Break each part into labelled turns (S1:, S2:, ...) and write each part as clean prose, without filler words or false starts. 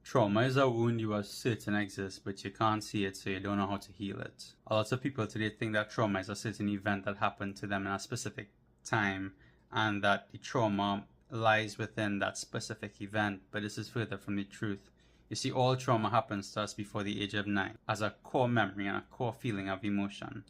S1: Trauma is a wound you are certain exists, but you can't see it, so you don't know how to heal it. A lot of people today think that trauma is a certain event that happened to them in a specific time, and that the trauma lies within that specific event, but this is further from the truth. You see, all trauma happens to us before the age of 9, as a core memory and a core feeling of emotion.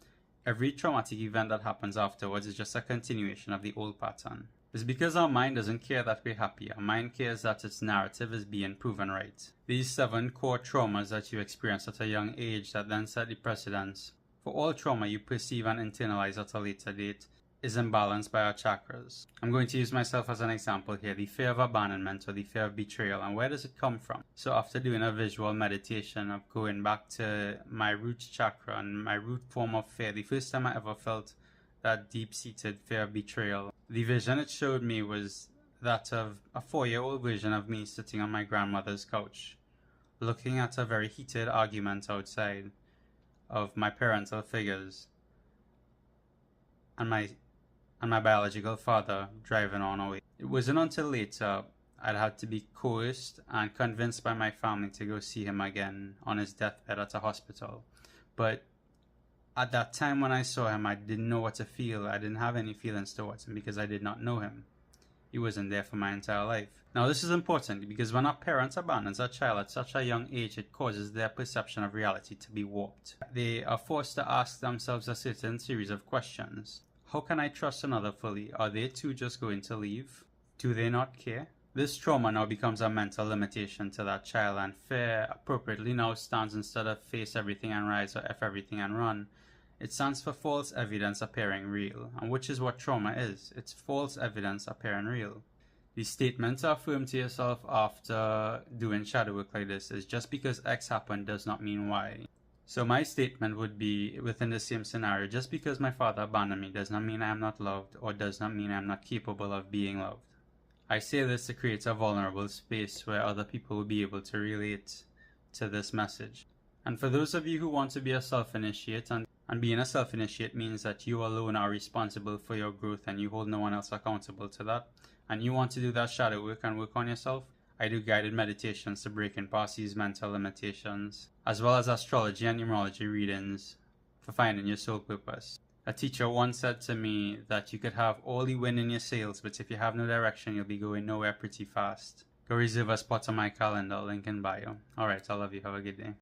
S1: Every traumatic event that happens afterwards is just a continuation of the old pattern. It's because our mind doesn't care that we're happy. Our mind cares that its narrative is being proven right. These 7 core traumas that you experience at a young age that then set the precedence for all trauma you perceive and internalize at a later date is imbalanced by our chakras. I'm going to use myself as an example here, the fear of abandonment or the fear of betrayal. And where does it come from? So after doing a visual meditation of going back to my root chakra and my root form of fear, the first time I ever felt that deep-seated fear of betrayal, the vision it showed me was that of a 4-year-old version of me sitting on my grandmother's couch, looking at a very heated argument outside of my parental figures and my biological father driving on away. It wasn't until later I'd had to be coerced and convinced by my family to go see him again on his deathbed at a hospital. But at that time when I saw him, I didn't know what to feel. I didn't have any feelings towards him because I did not know him. He wasn't there for my entire life. Now this is important because when a parent abandons a child at such a young age, it causes their perception of reality to be warped. They are forced to ask themselves a certain series of questions. How can I trust another fully? Are they too just going to leave? Do they not care? This trauma now becomes a mental limitation to that child, and fear appropriately now stands instead of face everything and rise or F everything and run. It stands for false evidence appearing real, and which is what trauma is. It's false evidence appearing real. The statement to affirm to yourself after doing shadow work like this is just because X happened does not mean Y. So my statement would be within the same scenario, just because my father abandoned me does not mean I am not loved or does not mean I am not capable of being loved. I say this to create a vulnerable space where other people will be able to relate to this message. And for those of you who want to be a self-initiate, and being a self-initiate means that you alone are responsible for your growth and you hold no one else accountable to that, and you want to do that shadow work and work on yourself, I do guided meditations to break past these mental limitations, as well as astrology and numerology readings for finding your soul purpose. A teacher once said to me that you could have all the wind in your sails, but if you have no direction, you'll be going nowhere pretty fast. Go reserve a spot on my calendar, link in bio. Alright, I love you. Have a good day.